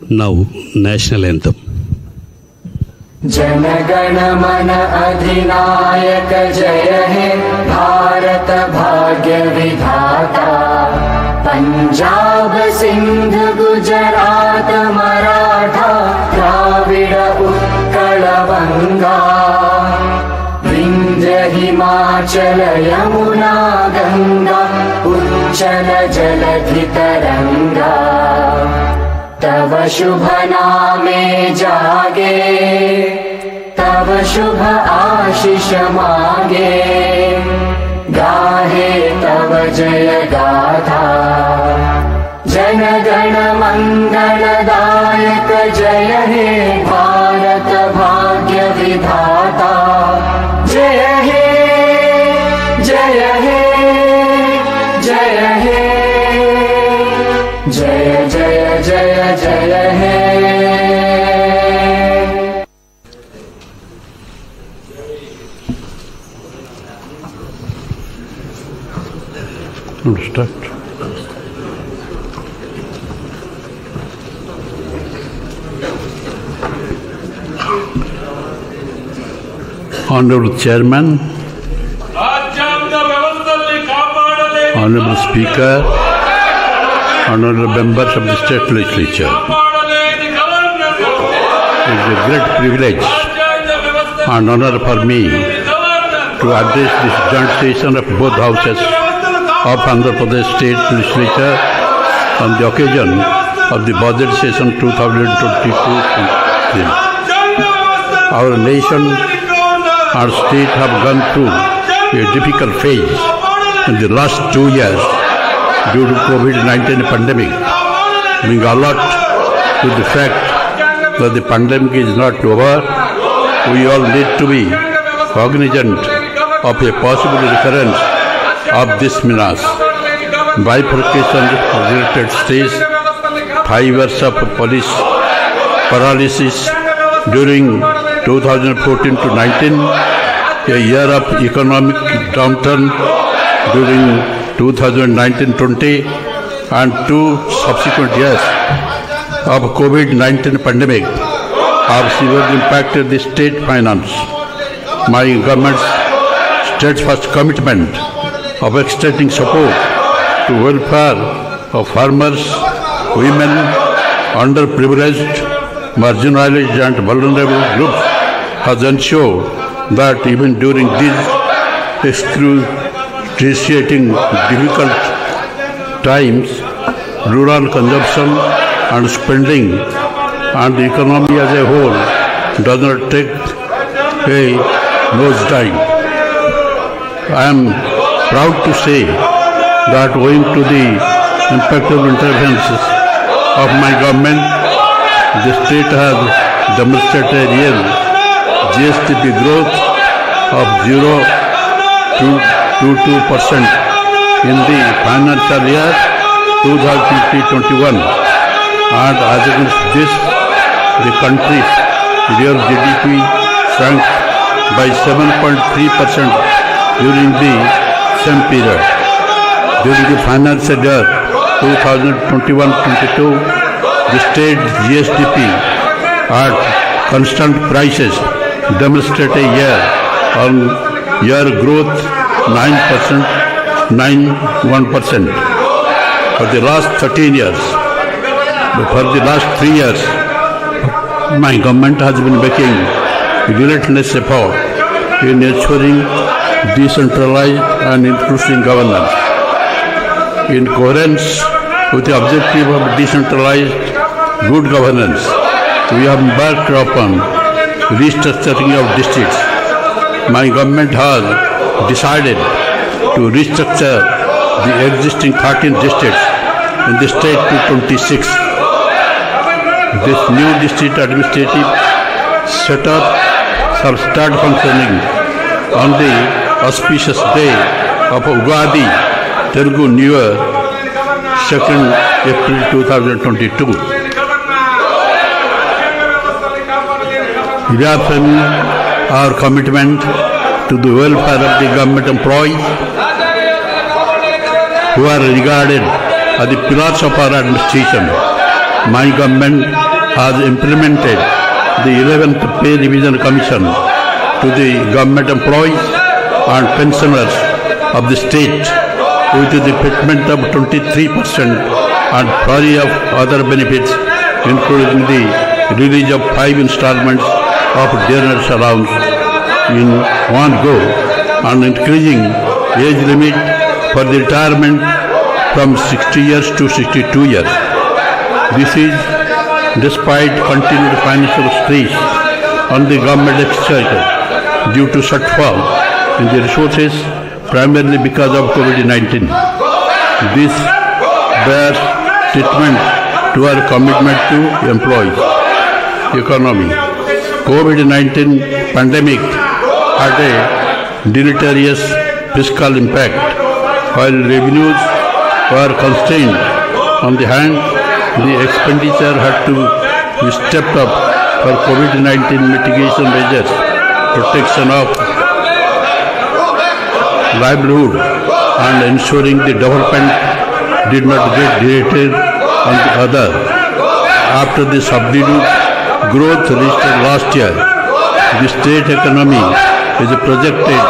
Now, national anthem. जनगण मन अधिनायक जय हे भारत भाग्य विधाता। पंजाब सिंध गुजरात मराठा द्राविड उत्कल बंगा। विंध्य हिमाचल यमुना गंगा उच्चल जलधि तरंगा। तव शुभ नामे जागे तव शुभ आशीष मागे। गाहे तव जय गाथा जन गण मंगलदायक जय हे भारत भाग्य विधाता। जय हे जय हे जय हे जय जय जय जय हे। Start. Honorable Chairman, Honorable Speaker, Honorable members of the State Legislature, it is a great privilege and honor for me to address this joint session of both houses of Andhra Pradesh State Legislature on the occasion of the budget session 2022-23. Our nation and state have gone through a difficult phase in the last 2 years due to COVID-19 pandemic. Being alert to the fact that the pandemic is not over, we all need to be cognizant of a possible recurrence of this menace. Bifurcation of the United States, 5 years of police paralysis during 2014 to 19, a year of economic downturn during 2019-20, and 2 subsequent years of COVID-19 pandemic have severely impacted the state finance. My government's steadfast commitment of extending support to welfare of farmers, women, underprivileged, marginalized and vulnerable groups has ensured that even during these excruciating difficult times, rural consumption and spending and the economy as a whole does not take a nosedive. I am proud to say that owing to the impactful interventions of my government, the state has demonstrated real GSDP growth of 0.22% in the financial year 2020-21, and as against this, the country's real GDP shrank by 7.3% during the same period. During the financial year 2021-22, the state GSDP at constant prices demonstrated a year-on-year growth 9.91%. For the last 13 years, for the last 3 years, my government has been making relentless effort in ensuring decentralized and inclusive governance. In coherence with the objective of decentralized good governance, we have embarked upon restructuring of districts. My government has decided to restructure the existing 13 districts in the state to 26. This new district administrative setup shall start functioning on the auspicious day of Ugadi, Telugu New Year, 2nd April 2022. Reaffirming our commitment to the welfare of the government employees who are regarded as the pillars of our administration, my government has implemented the 11th Pay Revision Commission to the government employees and pensioners of the state with the payment of 23% and free of other benefits, including the release of 5 installments of dinner allowance in one go, and increasing age limit for the retirement from 60 years to 62 years. This is despite continued financial stress on the government exchequer due to shortfall in the resources primarily because of COVID-19. This bears testament to our commitment to employees. Economy. COVID-19 pandemic had a deleterious fiscal impact. While revenues were constrained, on the hand, the expenditure had to be stepped up for COVID-19 mitigation measures, protection of livelihood, and ensuring the development did not get derailed on the other. After the subdued growth registered last year, the state economy is projected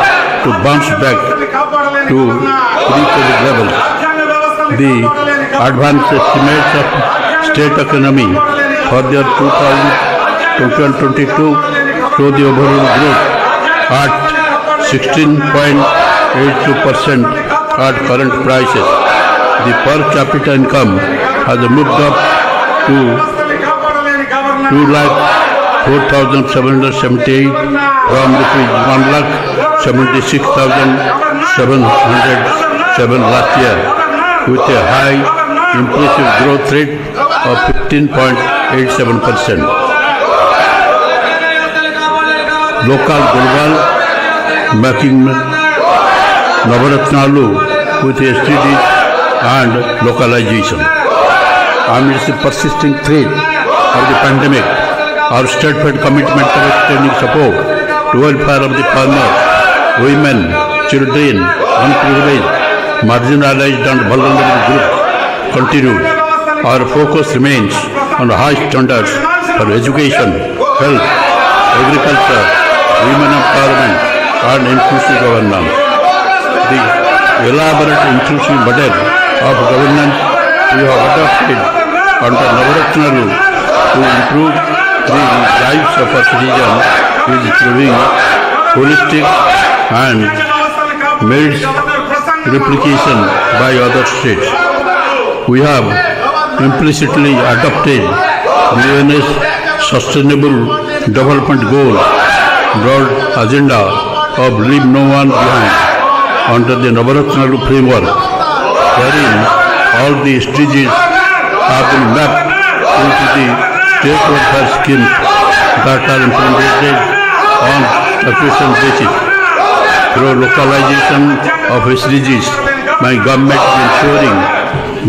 to bounce back to pre-COVID levels. The advanced estimates of state economy for the year 2022 show the overall growth at 16.82% at current prices. The per capita income has moved up to 2,04,778 from rupees 1,76,707 last year, with a high impressive growth rate of 15.87%. Local global making Navaratnalu with STDs and localization. Amidst the persisting threat of the pandemic, our steadfast commitment of extending support to welfare of the farmers, women, children, unprivileged, marginalized and vulnerable groups continued. Our focus remains on high standards for education, health, agriculture, women empowerment and inclusive governance. The elaborate inclusive model of governance we have adopted under Navaratnalu to improve the lives of our citizens is proving holistic and merits replication by other states. We have implicitly adopted the UN's Sustainable Development Goals broad agenda of leave no one behind under the Navaratnalu framework, wherein all the SDGs have been mapped into the state welfare schemes that are implemented on sufficient basis. Through localization of SDGs, my government is ensuring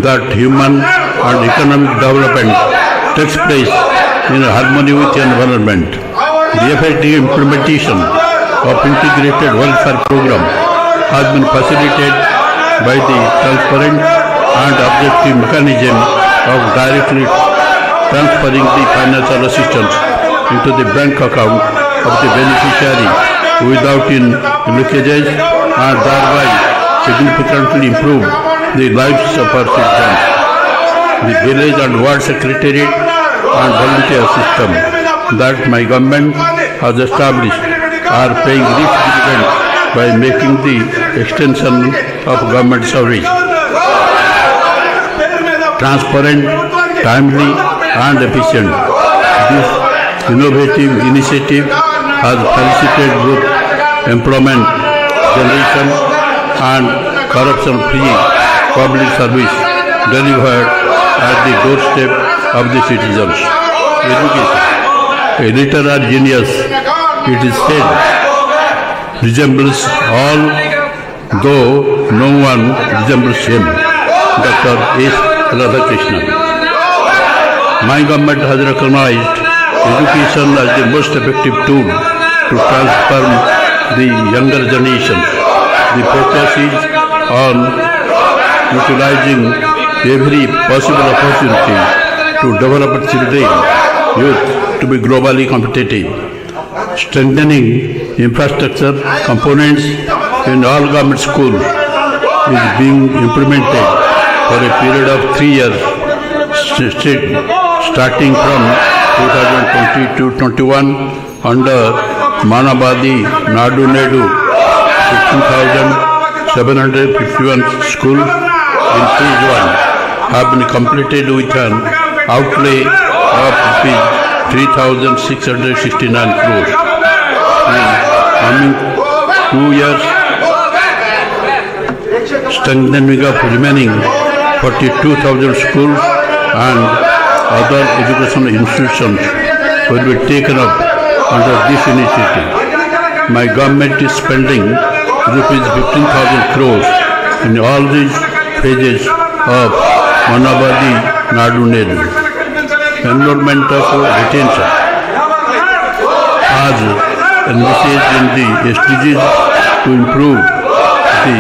that human and economic development takes place in harmony with the environment. The effective implementation of integrated welfare program has been facilitated by the transparent and objective mechanism of directly transferring the financial assistance into the bank account of the beneficiary without leakages, and thereby significantly improve the lives of our citizens. The village and ward secretariat and volunteer system that my government has established are paying rich dividends by making the extension of government service transparent, timely and efficient. This innovative initiative has facilitated both employment generation and corruption-free public service delivered at the doorstep of the citizens. Education. A literary genius, it is said, resembles all, though no one resembles him. Dr. S. Radhakrishnan. My government has recognized education as the most effective tool to transform the younger generation. The focus is on utilizing every possible opportunity to develop children youth to be globally competitive. Strengthening infrastructure components in all government schools is being implemented for a period of 3 years, starting from 2020 to 21 under Manabadi Nadu Nedu 15,751 schools in phase 1 have been completed with an outlay of 3,669 crores. In coming 2 years, strengthening of remaining 42,000 schools and other educational institutions will be taken up under this initiative. My government is spending rupees 15,000 crores in all these phases of Manabadi Nadu Nedu. Enrollment of retention as envisaged in the SDGs to improve the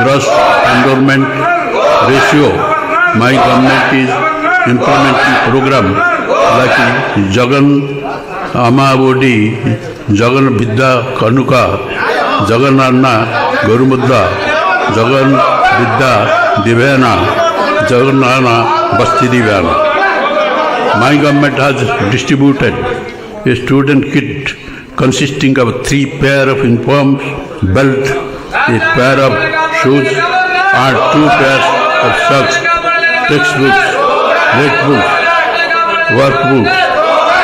gross enrollment ratio. My government is implementing program like Jagan Amavodi, Jagan Vidya Kanuka, Jagan Anna Gurumudra, Jagan Vidya Divyana, Jagan Anna Basti Divyana. My government has distributed a student kit consisting of 3 pair of uniforms, belt, a pair of shoes and 2 pairs of socks, textbooks, notebooks, workbooks,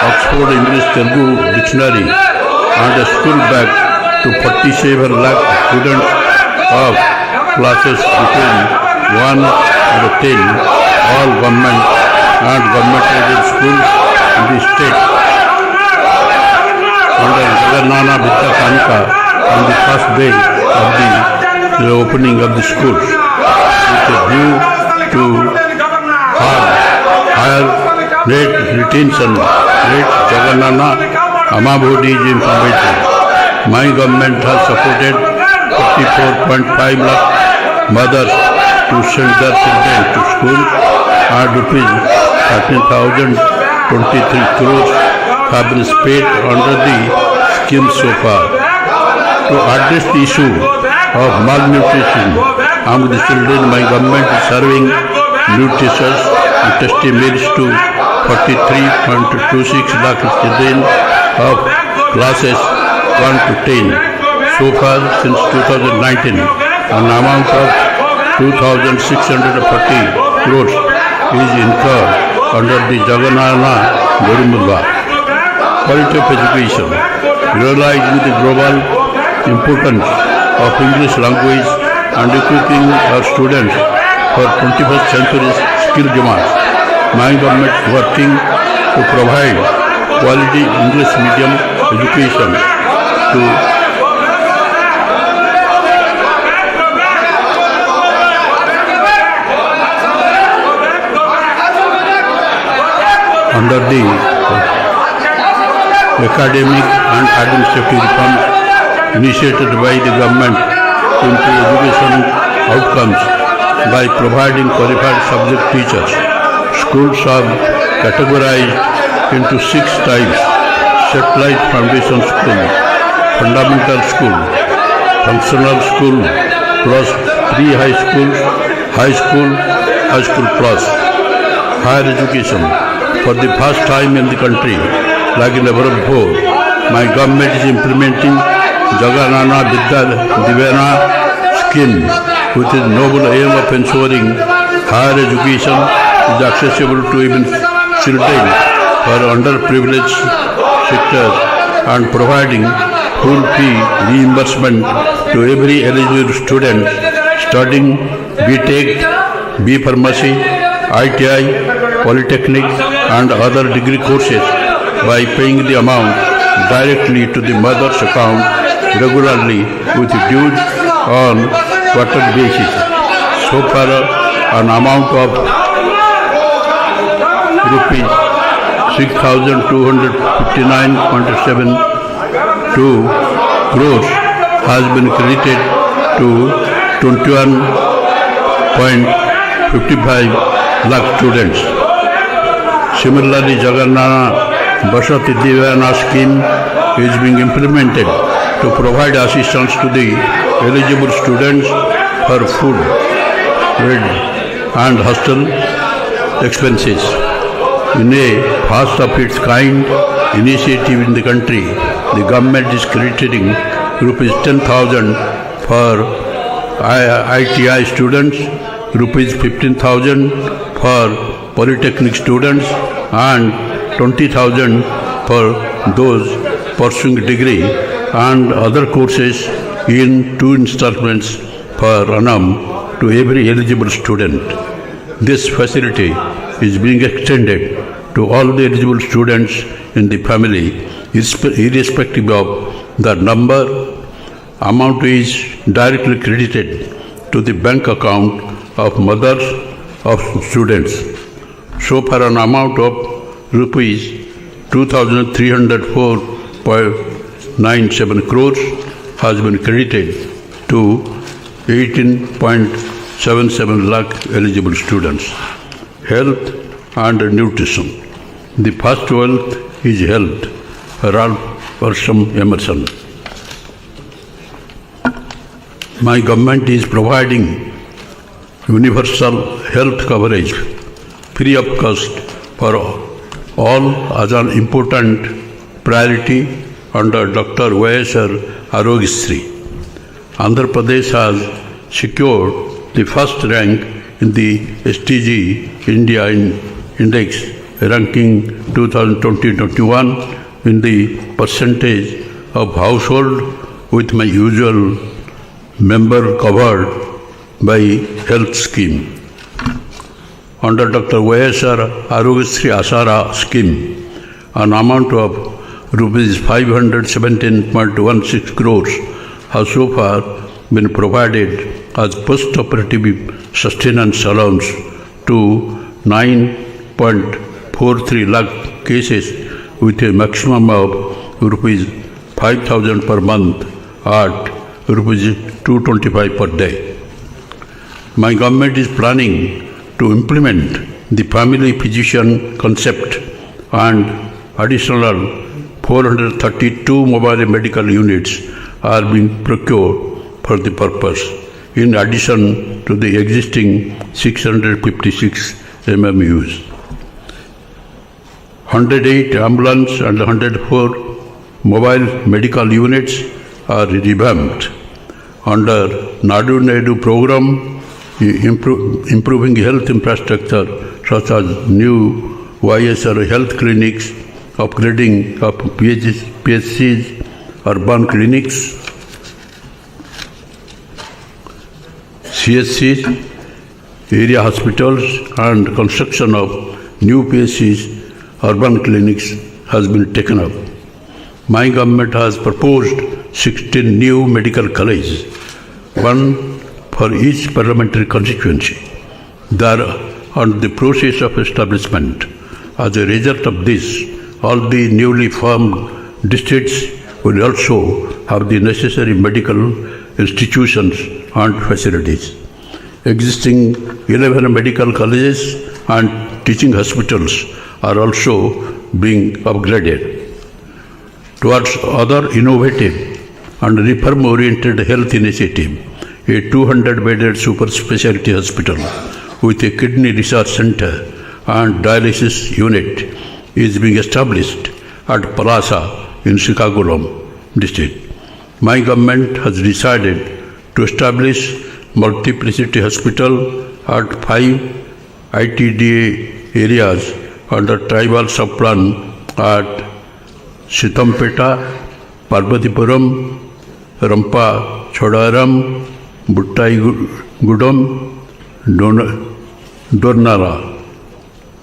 Oxford English Telugu Dictionary and a school bag to 47 lakh students of classes between 1 and 10, all government and government-aided schools in the state. Under Jagannana Vidya Kanuka on the first day of the opening of the schools, with a view to higher rate retention rate, Jagannana Amabodi is implemented. My government has supported 44.5 lakh mothers to send their children to school and rupees 13,023 crores have been spent under the scheme so far. To address the issue of malnutrition among the children, my government is serving nutritious and tasty meals to 43.26 lakh children of classes 1 to 10. So far, since 2019, an amount of 2,640 crores is incurred under the Jagannana Gurumudra. Quality of education, realizing the global importance of English language and equipping our students for 21st century skill demands. My government is working to provide quality English medium education to under the academic and administrative reforms initiated by the government to improve education outcomes by providing qualified subject teachers. Schools are categorized into 6 types: satellite foundation school, fundamental school, functional school, plus pre-high school, high school plus. Higher education. For the first time in the country, like never before, my government is implementing Jagannana Vidya Divyana scheme with the noble aim of ensuring higher education is accessible to even children for underprivileged sectors and providing full fee reimbursement to every eligible student studying B.Tech, B Pharmacy, ITI, Polytechnic and other degree courses by paying the amount directly to the mother's account regularly with dues on quarter basis. So far, an amount of rupees 6,259.72 crores has been credited to 21.55 lakh students. Similarly, Jagannana Basati Divana scheme is being implemented to provide assistance to the eligible students for food, bed and hostel expenses. In a first of its kind initiative in the country, the government is crediting rupees 10,000 for ITI students, rupees 15,000 for polytechnic students and 20,000 for those pursuing degree and other courses in 2 installments per annum to every eligible student. This facility is being extended to all the eligible students in the family, irrespective of the number. Amount is directly credited to the bank account of mothers of students. So far, an amount of rupees 2,304.97 crores has been credited to 18.77 lakh eligible students. Health and nutrition. The first wealth is health. Ralph Waldo Emerson. My government is providing universal health coverage free of cost for all as an important priority under Dr. Y.S.R. Arogyasri. Andhra Pradesh has secured the first rank in the SDG India Index ranking 2020-21 in the percentage of household with my usual member covered by health scheme. Under Dr. Y.S.R. Arogyasri Asara scheme, an amount of rupees 517.16 crores has so far been provided as post-operative sustenance allowance to 9.43 lakh cases with a maximum of rupees 5,000 per month at rupees 225 per day. My government is planning to implement the family physician concept and additional 432 mobile medical units are being procured for the purpose, in addition to the existing 656 MMUs. 108 ambulance and 104 mobile medical units are revamped. Under Nadu Nedu program, improving health infrastructure such as new YSR health clinics, upgrading of PHCs, urban clinics, CSCs, area hospitals and construction of new PHCs, urban clinics has been taken up. My government has proposed 16 new medical colleges, one for each parliamentary constituency. They are on the process of establishment. As a result of this, all the newly formed districts will also have the necessary medical institutions and facilities. Existing 11 medical colleges and teaching hospitals are also being upgraded. Towards other innovative and reform-oriented health initiative, a 200-bedded super specialty hospital with a kidney research center and dialysis unit is being established at Palasa in Srikakulam district. My government has decided to establish multiplicity hospital at 5 ITDA areas under tribal sub-plan at Sitampeta, Parvatipuram, Rampa Chodaram, Buttaigudam, Dornala.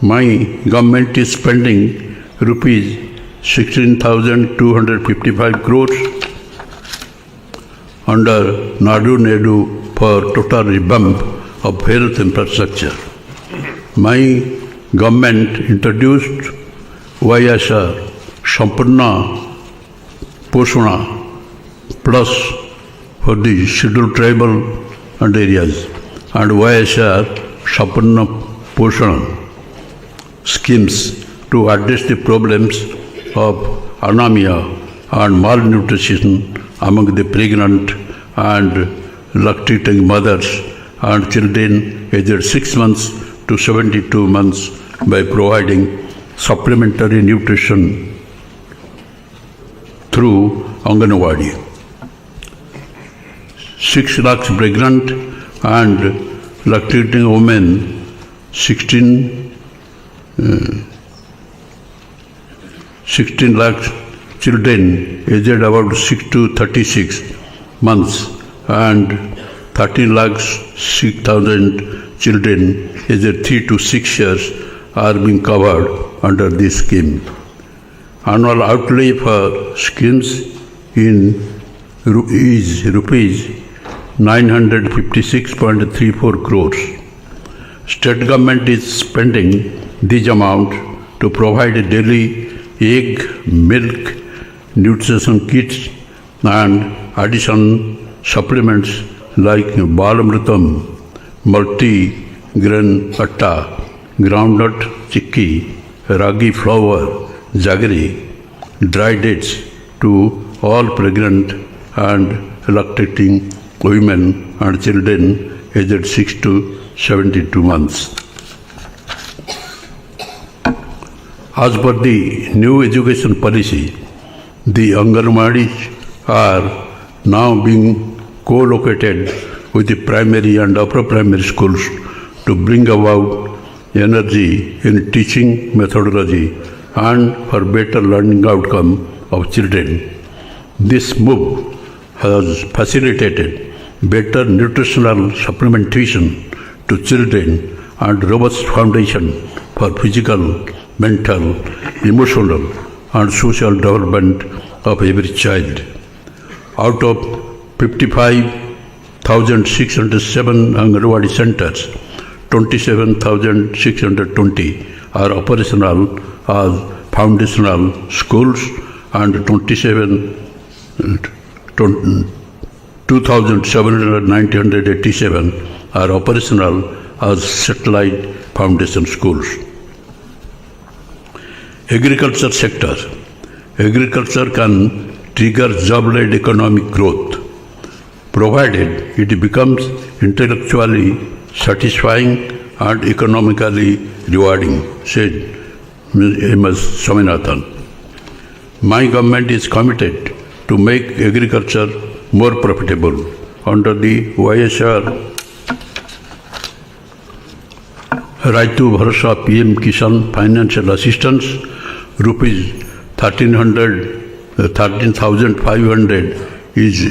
My government is spending rupees 16,255 crores under Nadu Nedu for total revamp of health infrastructure. My government introduced YSR Sampurna Poshana Plus for the scheduled tribal and areas and YSR Sampurna Poshana schemes to address the problems of anemia and malnutrition among the pregnant and lactating mothers and children aged 6 months to 72 months by providing supplementary nutrition through Anganwadi. 6 lakhs pregnant and lactating women, 16 lakhs children aged about 6 to 36 months and 13 lakhs 6,000 children aged 3 to 6 years are being covered under this scheme. Annual outlay for schemes is rupees 956.34 crores. State government is spending this amount to provide daily egg, milk, nutrition kits and additional supplements like Balamritam, multi-grain atta, groundnut chikki, ragi flour, jaggery, dry dates to all pregnant and lactating women and children aged 6 to 72 months. As per the new education policy, the Anganwadis are now being co-located with the primary and upper primary schools to bring about energy in teaching methodology and for better learning outcome of children. This move has facilitated better nutritional supplementation to children and robust foundation for physical, mental, emotional and social development of every child. Out of 55,607 Anganwadi centers, 27,620 are operational as foundational schools and 2,787 are operational as satellite foundation schools. Agriculture sector. Agriculture can trigger job-led economic growth, provided it becomes intellectually satisfying and economically rewarding, said M.S. Swaminathan. My government is committed to make agriculture more profitable. Under the YSR Raitu Bharosa PM Kisan financial assistance, rupees 13,500 is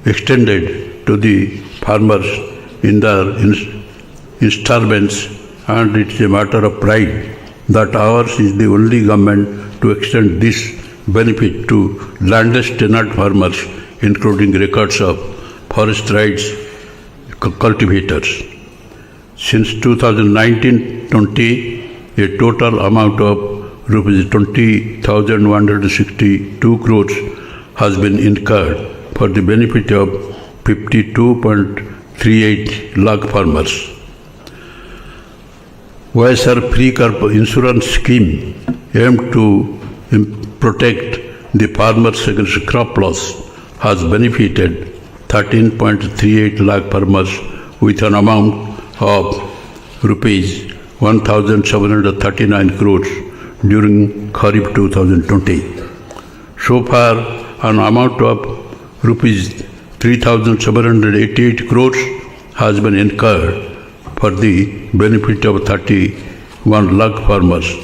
extended to the farmers in their installments, and it is a matter of pride that ours is the only government to extend this benefit to landless tenant farmers, including records of forest rights cultivators. Since 2019-20, a total amount of rupees 20,162 crores has been incurred for the benefit of 52.38 lakh farmers. YSR Free Crop Insurance Scheme aimed to protect the farmers against crop loss has benefited 13.38 lakh farmers with an amount of rupees 1,739 crores during Kharif 2020. So far, an amount of rupees 3,788 crores has been incurred for the benefit of 31 lakh farmers.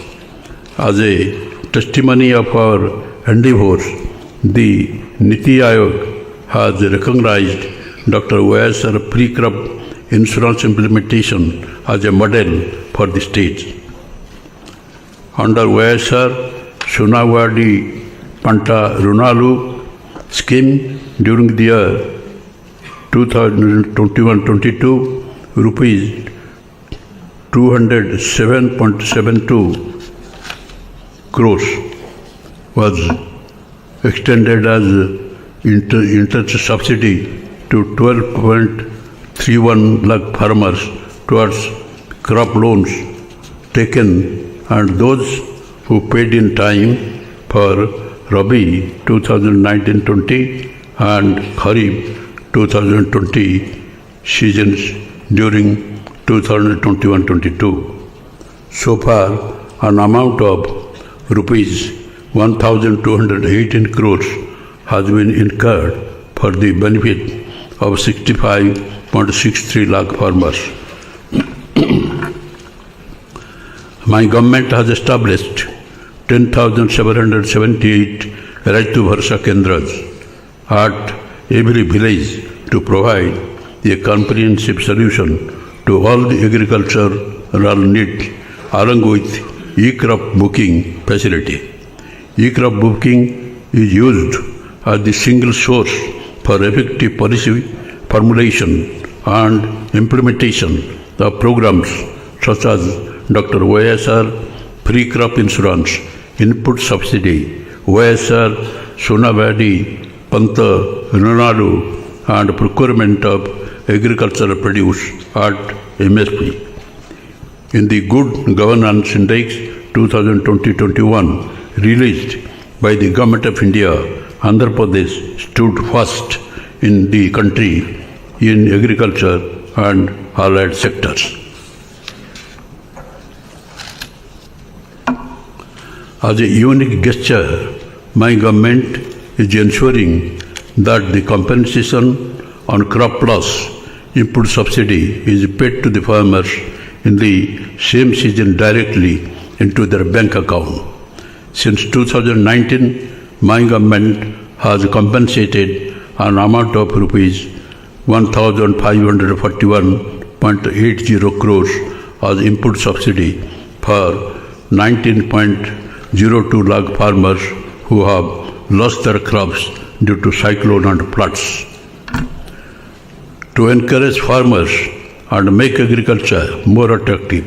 As a testimony of our endeavors, the Niti Aayog has recognized Dr. YSR Free Crop Insurance implementation as a model for the states. Under YSR Sunawadi Panta Runalu scheme during the year 2021-22, rupees 207.72 crores was extended as interest subsidy to 12.31 lakh farmers towards crop loans taken, and those who paid in time for Rabi 2019-20 and Kharif 2020 seasons during 2021-22. So far, an amount of rupees 1,218 crores has been incurred for the benefit of 65.63 lakh farmers. My government has established 10,778 Right to Bharsa Kendras at every village to provide a comprehensive solution to all the agricultural needs along with e-crop booking facility. E-crop booking is used as the single source for effective policy formulation and implementation of programs such as Dr. YSR Free Crop Insurance, Input Subsidy, YSR Sonavadi Panta Runadu, and procurement of agricultural produce at MSP. In the Good Governance Index 2020-21 released by the Government of India, Andhra Pradesh stood first in the country in agriculture and allied sectors. As a unique gesture, my government is ensuring that the compensation on crop loss input subsidy is paid to the farmers in the same season directly into their bank account. Since 2019, my government has compensated an amount of rupees 1,541.80 crores as input subsidy for 19.02 lakh farmers who have lost their crops due to cyclone and floods. To encourage farmers and make agriculture more attractive,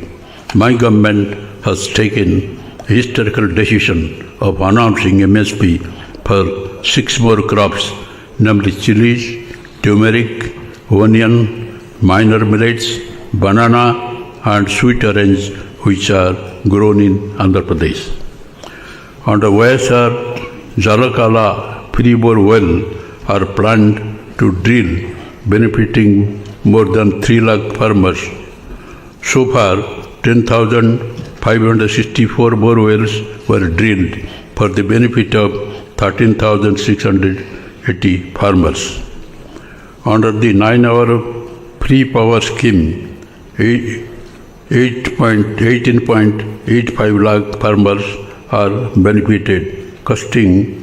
my government has taken a historical decision of announcing MSP for 6 more crops, namely chilies, turmeric, onion, minor millets, banana, and sweet orange, which are grown in Andhra Pradesh. Under YSR, Jalakala Free-bore well are planned to drill, benefiting more than 3 lakh farmers. So far, 10,564 bore wells were drilled for the benefit of 13,680 farmers. Under the 9-hour free power scheme, 18.85 lakh farmers are benefited, costing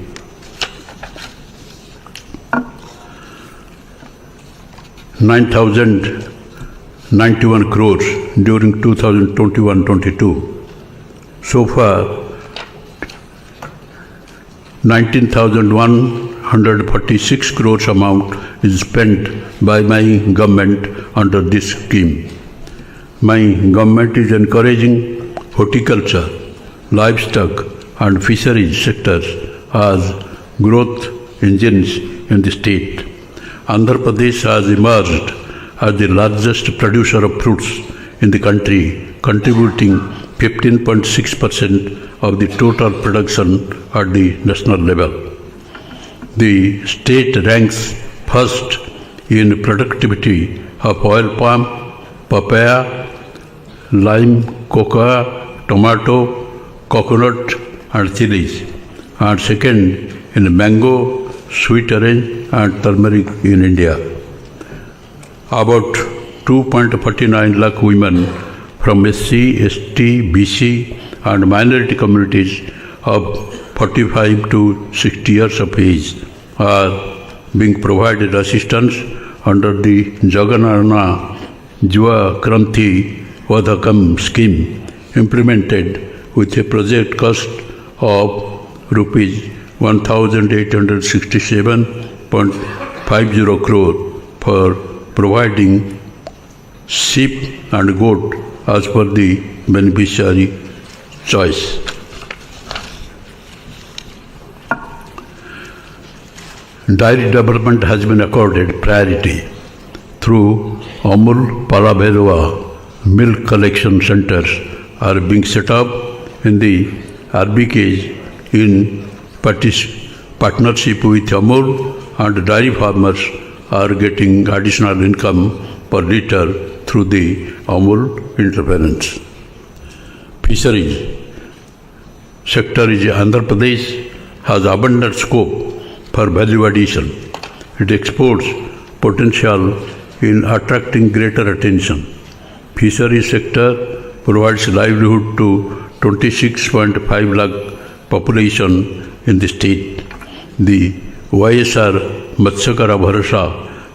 ₹9,091 crores during 2021-22. So far, 19,146 crores amount is spent by my government under this scheme. My government is encouraging horticulture, livestock and fisheries sectors as growth engines in the state. Andhra Pradesh has emerged as the largest producer of fruits in the country, contributing 15.6% of the total production at the national level. The state ranks first in productivity of oil palm, papaya, lime, cocoa, tomato, coconut and chilies, and second in mango, sweet orange and turmeric in India. About 2.49 lakh women from SC, ST, BC and minority communities of 45 to 60 years of age are being provided assistance under the Jagannath Jiva Kranti Vadakam scheme, implemented with a project cost of rupees 1,867.50 crore for providing sheep and goat as per the beneficiary choice. Dairy development has been accorded priority through Amul Palabhelwa milk collection centers are being set up in the RBKs in partnership with Amul and dairy farmers are getting additional income per liter through the Amul interference. Fisheries sector is Andhra Pradesh has abundant scope for value addition. It exports potential in attracting greater attention. Fisheries sector provides livelihood to 26.5 lakh population in the state. The YSR Matsyakara Bharasa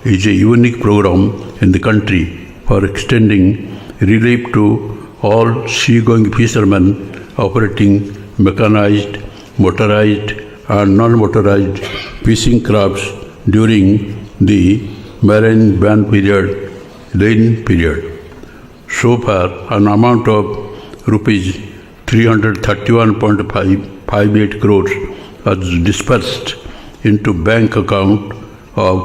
is a unique program in the country for extending relief to all seagoing fishermen operating mechanized, motorized and non-motorized fishing crafts during the marine ban period, rain period. So far, an amount of rupees 331.58 crores was dispersed into bank account of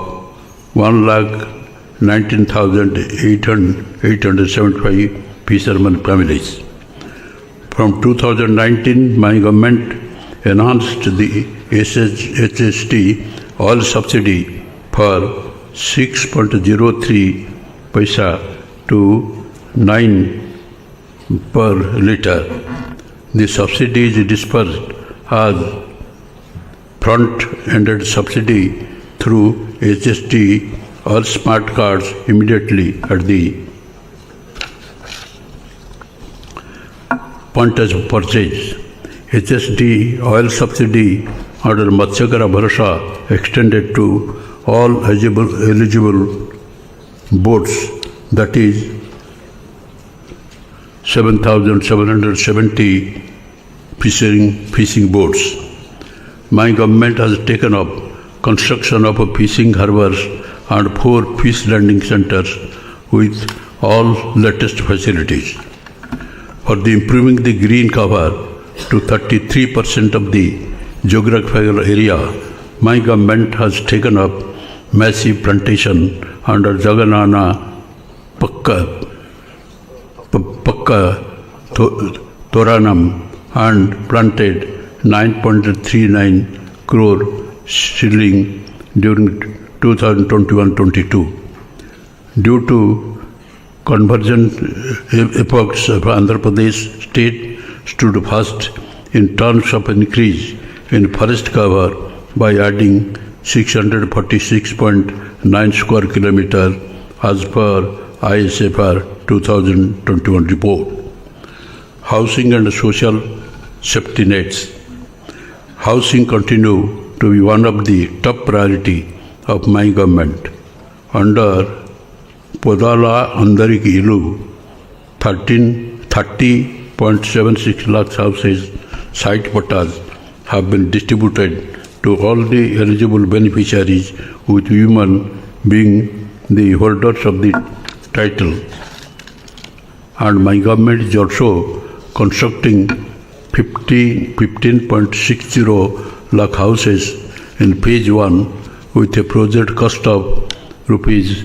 1,19,875 fishermen families. From 2019, my government enhanced the HST oil subsidy for 6.03 paisa to 9 per liter. The subsidy is dispersed as front-ended subsidy through HST or smart cards immediately at the point of purchase. HST oil subsidy under Matsyakara Bharasa extended to all eligible boats, that is 7,770 fishing boats. My government has taken up construction of fishing harbors and 4 fish landing centers with all latest facilities. For the improving the green cover to 33% of the geographical area, my government has taken up massive plantation under Jagannath Pakka Thoranam and planted 9.39 crore shilling during 2021-22. Due to convergent efforts of Andhra Pradesh state stood first in terms of increase in forest cover by adding 646.9 square kilometer as per ISFR 2021 report. Housing and social safety nets. Housing continue to be one of the top priority of my government. Under Podala Andariki Ilu, 30.76 lakh houses site patas have been distributed to all the eligible beneficiaries, with women being the holders of the title. And my government is also constructing 15.60 lakh houses in phase 1 with a project cost of rupees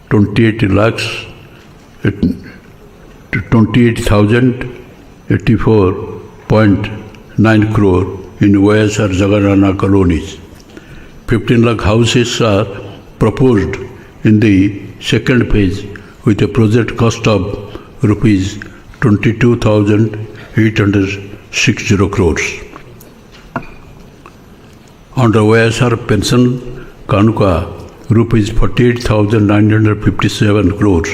28,084.9 crore in YSR Jagannath colonies. 15 lakh houses are proposed in the second phase with a project cost of rupees 22,860 crores. Under YSR pension Kanuka, rupees 48,957 crores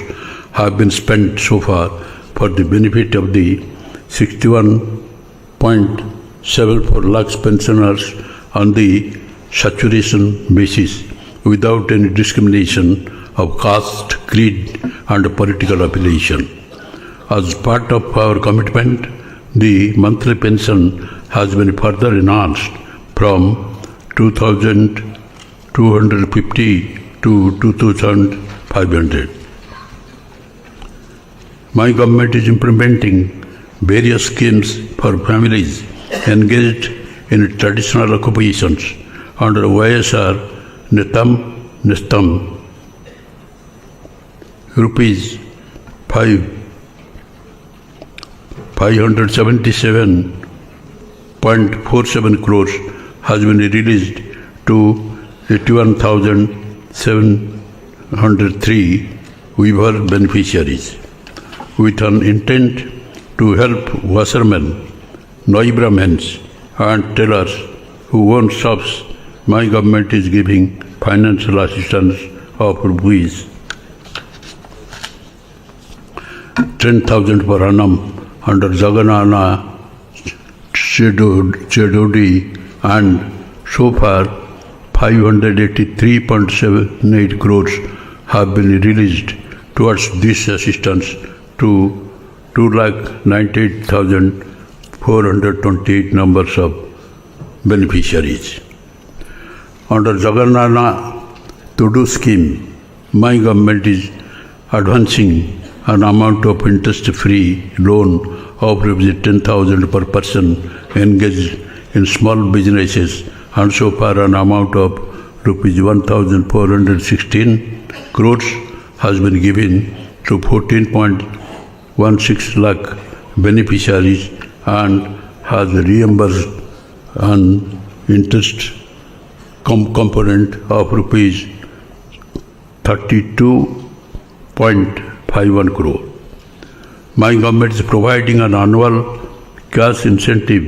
have been spent so far for the benefit of the 61.74 lakhs pensioners on the saturation basis without any discrimination of caste, creed and political affiliation. As part of our commitment, the monthly pension has been further enhanced from 2,250 to 2,500. My government is implementing various schemes for families engaged in traditional occupations under YSR Nestam rupees 577.47 crores has been released to 81,703 weaver beneficiaries. With an intent to help washermen, Brahmins and tailors who own shops, my government is giving financial assistance of rupees 10,000 per annum under Jagannath Chedodi, and so far 583.78 crores have been released towards this assistance to 298,428 numbers of beneficiaries. Under Jagannath Tudu scheme, my government is advancing an amount of interest-free loan of ₹10,000 per person engaged in small businesses, and so far an amount of ₹1,416 crores has been given to 14.16 lakh beneficiaries and has reimbursed an interest component of ₹32.51 crore. My government is providing an annual cash incentive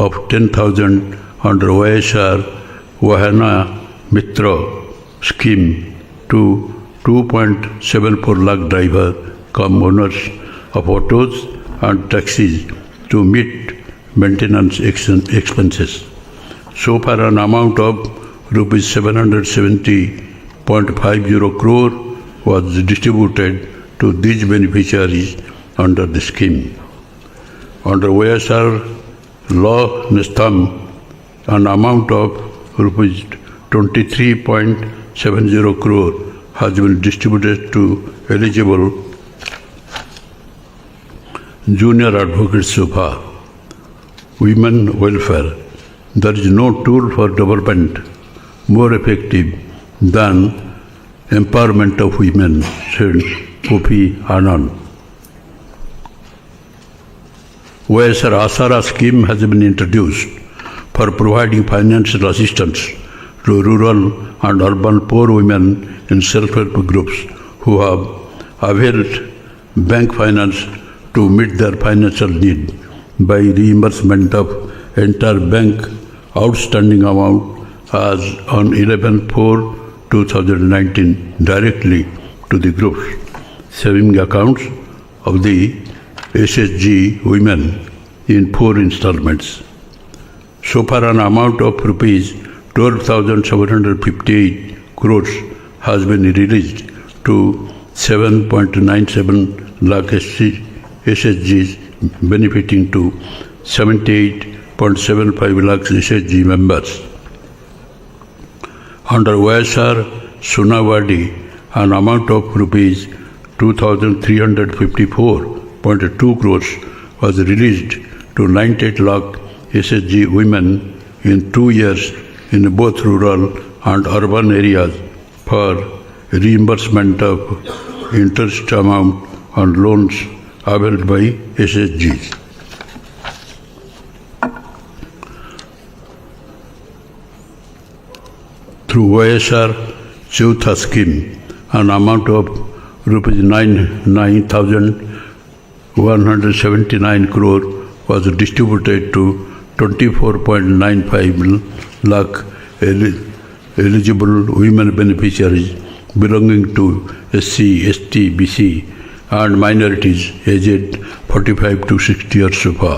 of 10,000 under YSR Vahana Mitra scheme to 2.74 lakh driver cum owners of autos and taxis to meet maintenance expenses. So far an amount of ₹770.50 crore was distributed to these beneficiaries under the scheme. Under YSR Law Nestam, an amount of ₹23.70 crore has been distributed to eligible junior advocates so far. Women welfare. There is no tool for development more effective than empowerment of women, said Kofi Annan. YSR Asara scheme has been introduced for providing financial assistance to rural and urban poor women in self-help groups who have availed bank finance to meet their financial need by reimbursement of entire bank outstanding amount as on 11/4/2019 directly to the group's saving accounts of the SSG women in 4 installments. So far an amount of ₹12,758 crores has been released to 7.97 lakh SSGs, benefiting to 78.75 lakhs SSG members. Under YSR Sunawadi, an amount of ₹2,354.2 crores was released to 98 lakh SSG women in 2 years in both rural and urban areas for reimbursement of interest amount on loans availed by SSGs. Through YSR Chautha scheme, an amount of ₹9,179 crore was distributed to 24.95 lakh eligible women beneficiaries belonging to SC, ST, BC and minorities aged 45 to 60 years so far.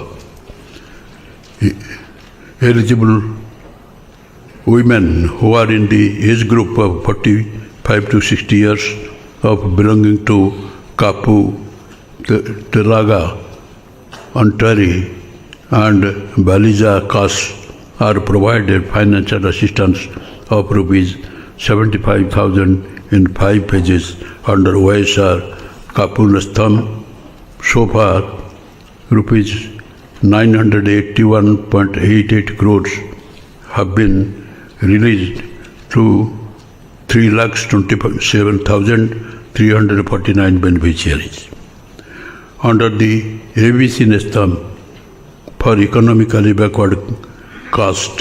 Eligible women who are in the age group of 45 to 60 years of belonging to Kapu, Telaga, Antari and Baliza castes are provided financial assistance of ₹75,000 in 5 phases under YSR Kapunastham. So far, ₹981.88 crores have been released to 3,27,349 beneficiaries. Under the ABC Nestam for economically backward caste,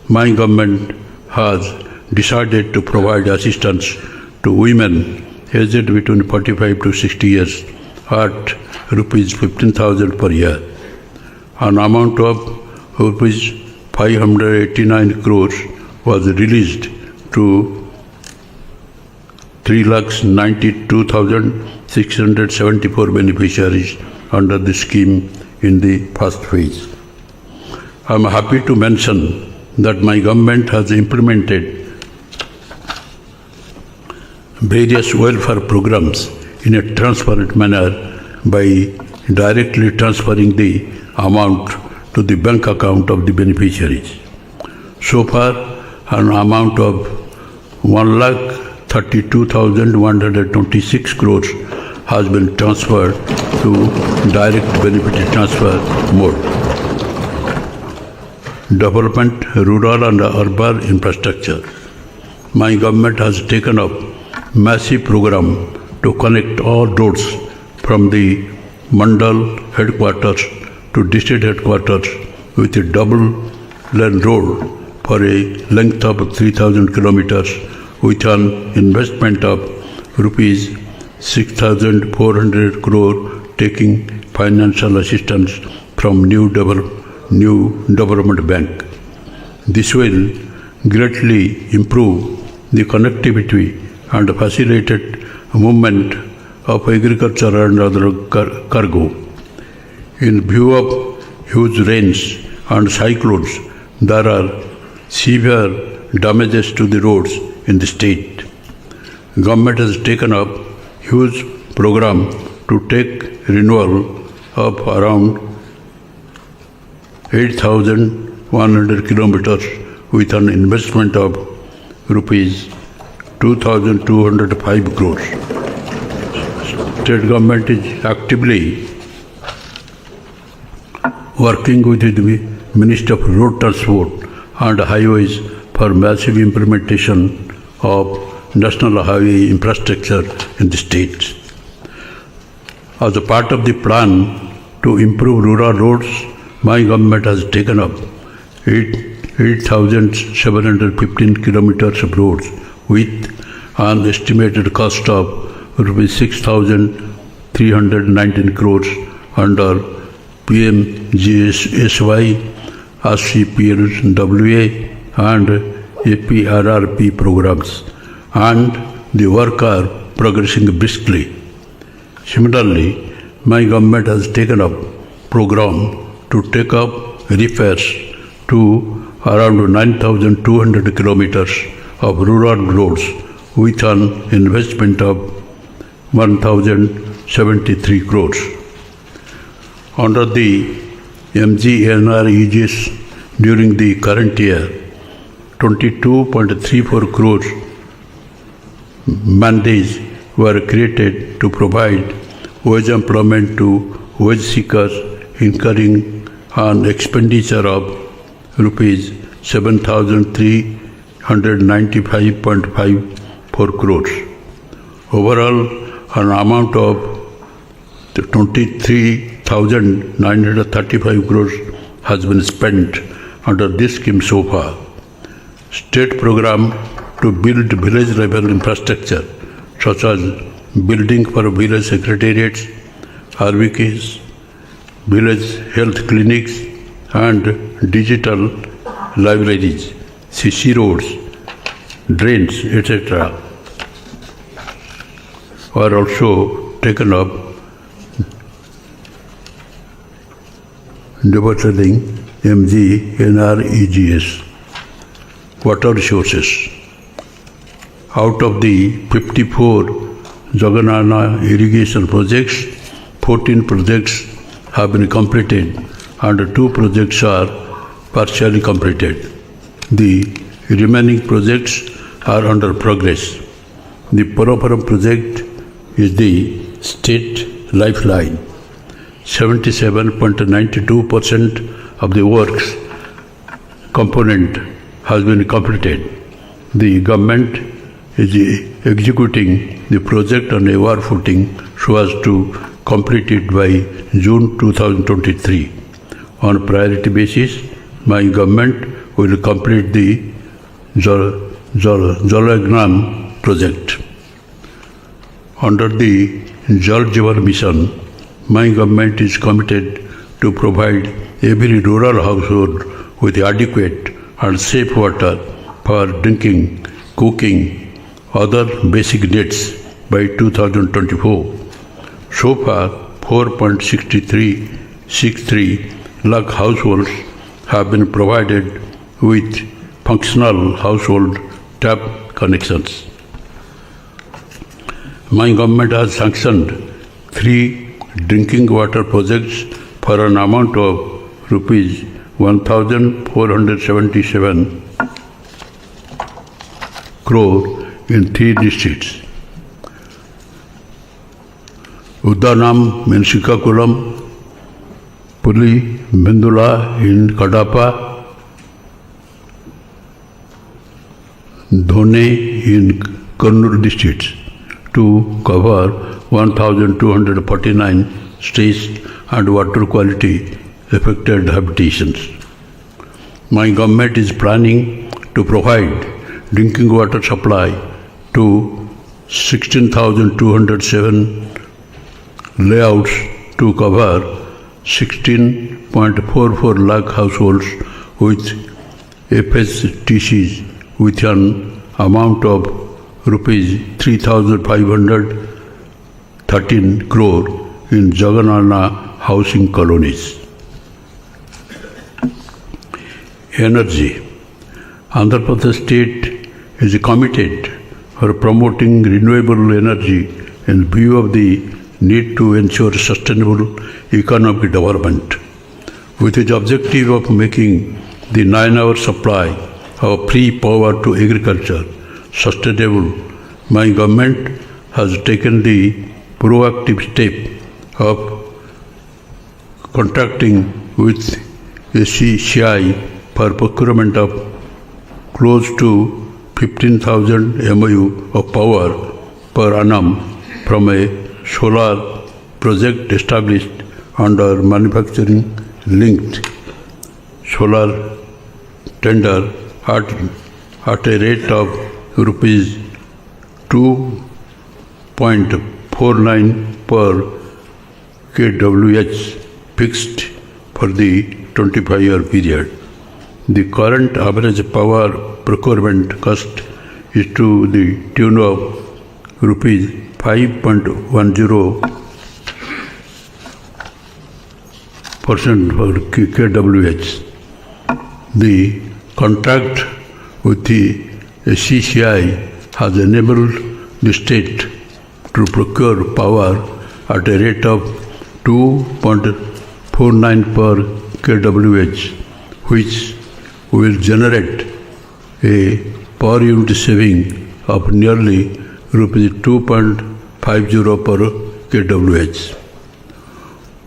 my government has decided to provide assistance to women aged between 45 to 60 years at rupees 15,000 per year. An amount of rupees 589 crores was released to 3,92,674 beneficiaries under the scheme in the first phase. I am happy to mention that my government has implemented various welfare programs in a transparent manner by directly transferring the amount to the bank account of the beneficiaries. So far, an amount of 1,32,126 crores has been transferred to direct benefit transfer mode. Development, rural and urban infrastructure. My government has taken up massive program to connect all roads from the Mandal headquarters to district headquarters with a double lane road for a length of 3,000 kilometers with an investment of rupees 6,400 crore, taking financial assistance from New Development Bank. This will greatly improve the connectivity and facilitate movement of agriculture and other cargo. In view of huge rains and cyclones, there are severe damages to the roads in the state. Government has taken up huge program to take renewal of around 8,100 kilometers with an investment of rupees 2,205 crores. State government is actively working with the Ministry of Road Transport and Highways for massive implementation of national highway infrastructure in the state. As a part of the plan to improve rural roads, my government has taken up 8,715 kilometers of roads with an estimated cost of rupees 6,319 crores under PMGSY, RCPLWA and APRRP programs, and the work are progressing briskly. Similarly, my government has taken up program to take up repairs to around 9,200 kilometers of rural roads with an investment of 1,073 crores. Under the MGNREGS during the current year, 22.34 crores mandates were created to provide wage employment to wage seekers, incurring an expenditure of rupees 7,395.54 crores. Overall, an amount of 23,935 crores has been spent under this scheme so far. State program to build village level infrastructure such as building for village secretariats, RVKs, village health clinics and digital libraries, CC roads, drains, etc. are also taken up, developing MGNREGS. Water resources. Out of the 54 Jagannath irrigation projects, 14 projects have been completed and 2 projects are partially completed. The remaining projects are under progress. The Porapuram project is the state lifeline. 77.92% of the works component has been completed. The government is executing the project on a war footing so as to complete it by June 2023. On priority basis, my government will complete the Jalagram project. Under the Jal Jeevan mission, my government is committed to provide every rural household with adequate and safe water for drinking, cooking, other basic needs by 2024. So far, 4.63 lakh households have been provided with functional household tap connections. My government has sanctioned 3 drinking water projects for an amount of rupees 1,477 crore in 3 districts. Uddanam in Srikakulam, Puli Bendula in Kadapa, Dhone in Kannur districts to cover 1,249 streets and water quality affected habitations. My government is planning to provide drinking water supply to 16,207 layouts to cover 16.44 lakh households with FSTCs with an amount of rupees 3,513 crore in Jagannath housing colonies. Energy. Andhra Pradesh state is committed for promoting renewable energy in view of the need to ensure sustainable economic development. With the objective of making the 9-hour supply of free power to agriculture sustainable, my government has taken the proactive step of contracting with ACCI for procurement of close to 15,000 MOU of power per annum from a solar project established under manufacturing linked solar tender at a rate of rupees 2.49 per kWh fixed for the 25-year period. The current average power procurement cost is to the tune of rupees 5.10% for kWh. The contract with the CCI has enabled the state to procure power at a rate of 2.49 per kWh, which will generate a per unit saving of nearly rupees 2.50 per kWh.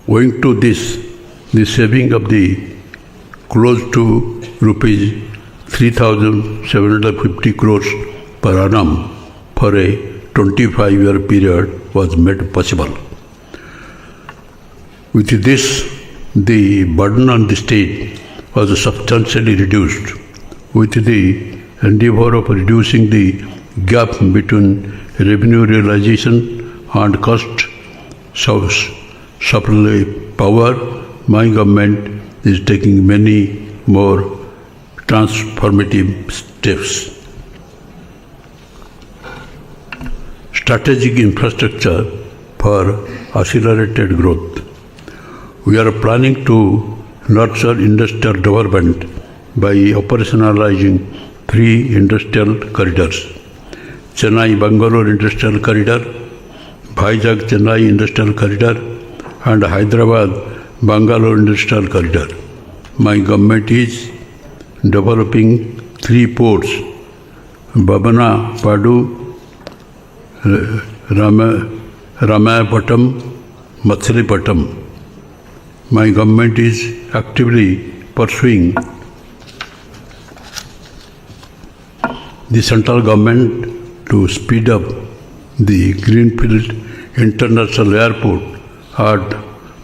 Owing to this, the saving of the close to rupees 3,750 crores per annum for a 25-year period was made possible. With this, the burden on the state was substantially reduced. With the endeavor of reducing the gap between revenue realization and cost supply power, my government is taking many more transformative steps. Strategic infrastructure for accelerated growth. We are planning to nurture industrial development by operationalizing 3 industrial corridors: Chennai-Bangalore Industrial Corridor, Vizag-Chennai Industrial Corridor, and Hyderabad-Bangalore Industrial Corridor. My government is developing 3 ports: Babana Padu, Ramayapatam, Matsilipatam. My government is actively pursuing the central government to speed up the Greenfield International Airport at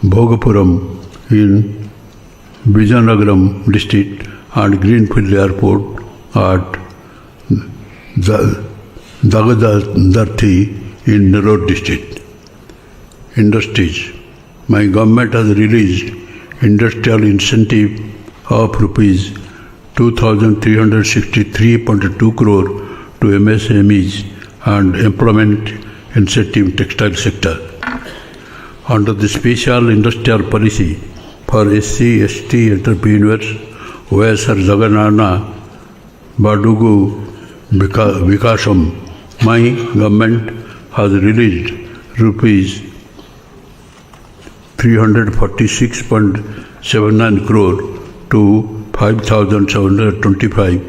Bhogapuram in Vizianagaram district and Greenfield Airport at Dagadarthi in Nellore district. Industries. My government has released industrial incentive of rupees 2,363.2 crore to MSMEs and employment incentive in textile sector. Under the special industrial policy for SC/ST entrepreneurs, YSR Jaganana Badugu Vikasam, my government has released rupees 346.79 crore to 5,725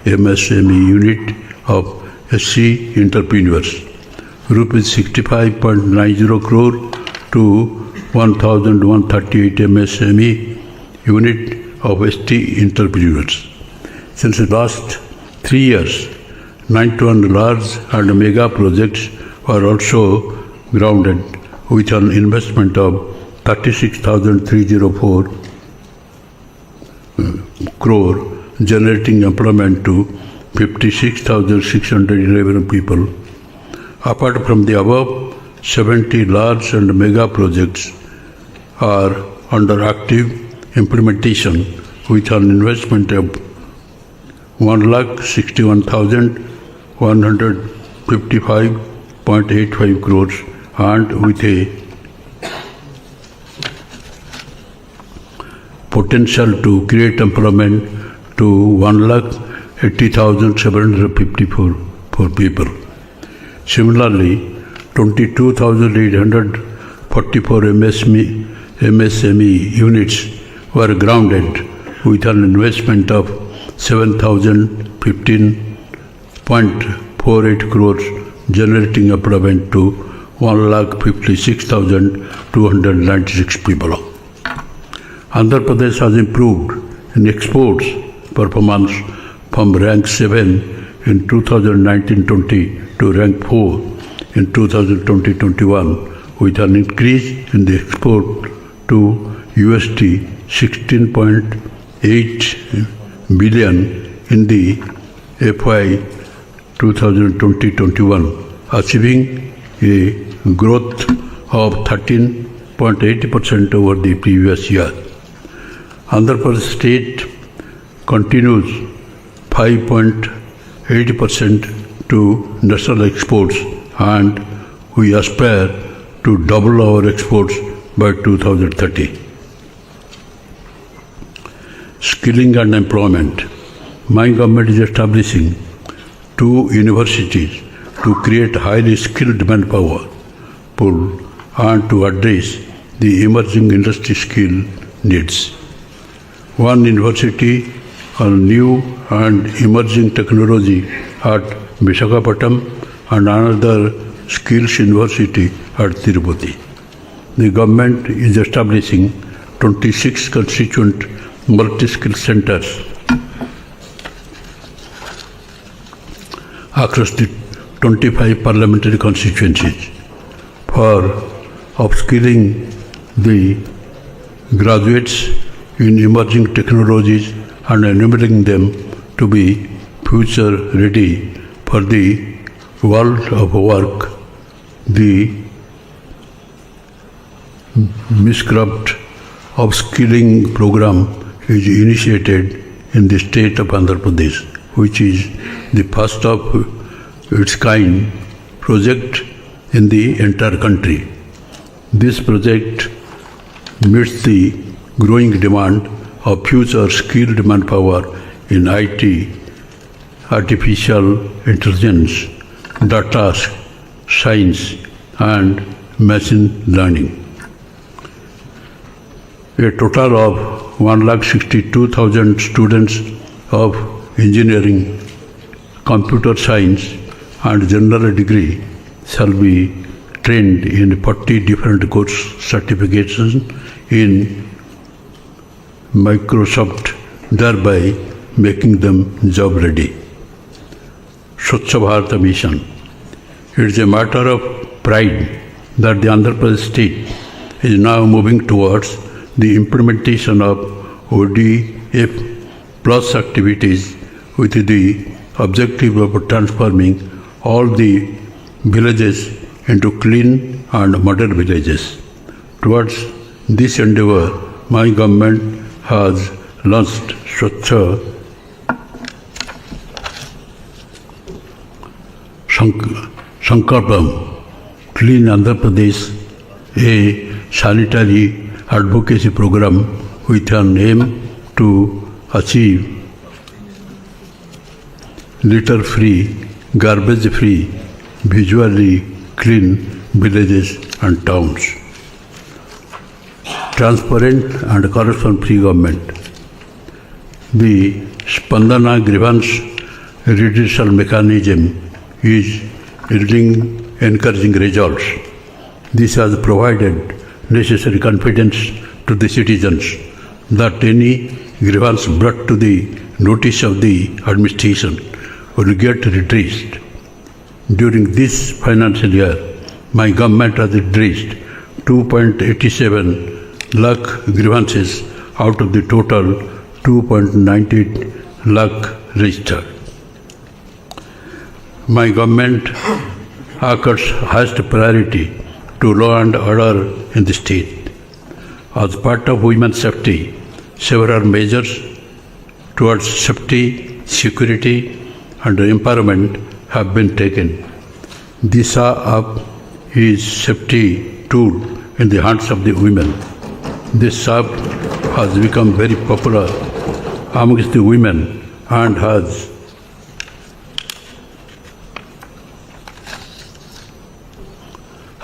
MSME unit of SC entrepreneurs, rupees 65.90 crore to 1,138 MSME unit of ST entrepreneurs. Since the last 3 years, 91 large and mega projects were also grounded with an investment of 36,304 crore, generating employment to 56,611 people. Apart from the above, 70 large and mega projects are under active implementation with an investment of 1,61,155.85 crores and with a potential to create employment to 1,80,754 people. Similarly, 22,844 MSME units were grounded with an investment of 7,015.48 crores, generating employment to 1,56,296 people. Andhra Pradesh has improved in exports performance from rank 7 in 2019-20 to rank 4 in 2020-21 with an increase in the export to USD 16.8 billion in the FY 2020-21, achieving a growth of 13.80% over the previous year. Andhra Pradesh state continues 5.80% to national exports, and we aspire to double our exports by 2030. Skilling and employment. My government is establishing 2 universities to create highly skilled manpower pool and to address the emerging industry skill needs. One university on new and emerging technology at Visakhapatnam and another skills university at Tirupati. The government is establishing 26 constituent multi-skill centers across the 25 parliamentary constituencies for upskilling the graduates in emerging technologies and enabling them to be future ready for the world of work. The Miscraft upskilling program is initiated in the state of Andhra Pradesh, which is the first of its kind project in the entire country. This project meets the growing demand of future skilled manpower in IT, artificial intelligence, data science, and machine learning. A total of 1,62,000 students of engineering, computer science, and general degree shall be trained in 40 different course certifications in Microsoft, thereby making them job ready. Swachh Bharat Mission. It is a matter of pride that the Andhra Pradesh state is now moving towards the implementation of ODF plus activities with the objective of transforming all the villages into clean and modern villages. Towards this endeavor, my government has launched Swachh Sankalpam, Clean Andhra Pradesh, a sanitary advocacy program with an aim to achieve litter-free, garbage-free, visually clean villages and towns. Transparent and corruption-free government. The Spandana grievance redressal mechanism is yielding encouraging results. This has provided necessary confidence to the citizens that any grievance brought to the notice of the administration will get redressed. During this financial year, my government has redressed 2.87 lakh grievances out of the total 2.98 lakh registered. My government accords highest priority to law and order in the state. As part of women's safety, several measures towards safety, security, and empowerment have been taken. Disha app is safety tool in the hands of the women. This app has become very popular amongst the women and has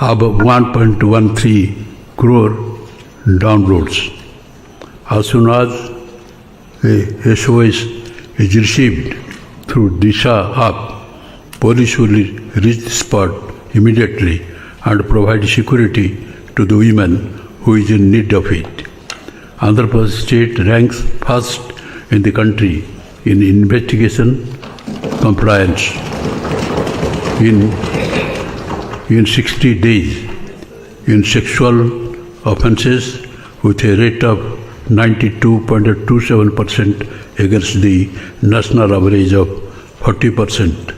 above 1.13 crore downloads. As soon as a SOS is received through Disha app, police will reach the spot immediately and provide security to the women who is in need of it. Andhra Pradesh state ranks first in the country in investigation compliance. In 60 days in sexual offences with a rate of 92.27% against the national average of 40%.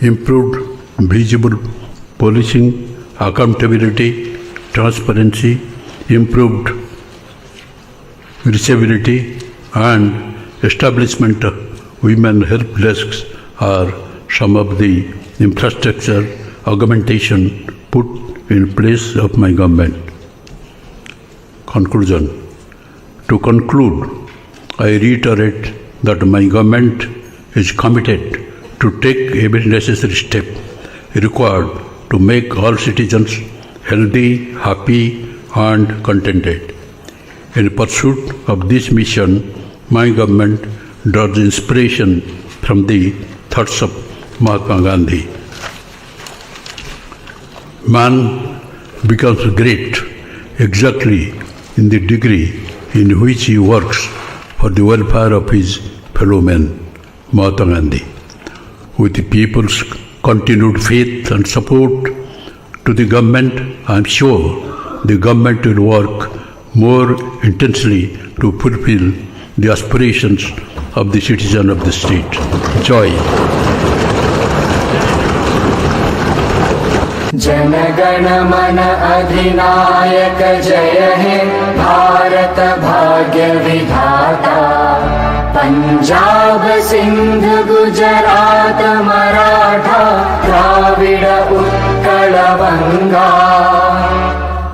Improved visible policing, accountability, transparency, improved reachability and establishment of women help desks are some of the infrastructure augmentation put in place of my government. Conclusion. To conclude, I reiterate that my government is committed to take every necessary step required to make all citizens healthy, happy, and contented. In pursuit of this mission, my government draws inspiration from the thoughts of Mahatma Gandhi. Man becomes great exactly in the degree in which he works for the welfare of his fellow men. Mahatma Gandhi. With the people's continued faith and support to the government, I am sure the government will work more intensely to fulfill the aspirations of the citizen of the state. Joy. Jana Gana मन अधिनायक जय हे भारत भाग्य विधाता पंजाब सिंध गुजरात मराठा द्राविड उत्कल बंगा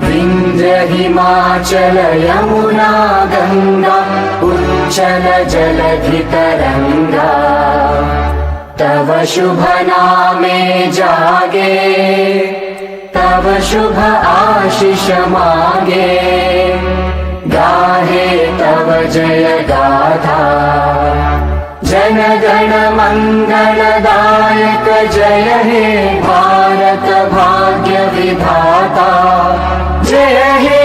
विंध्य हिमाचल यमुना गंगा उच्चल जलधि तरंगा तव शुभ नामे जागे तव शुभ आशीष मांगे गाहे तव जय गाथा जन गण मंगलदायक जय हे भारत भाग्य विधाता जय हे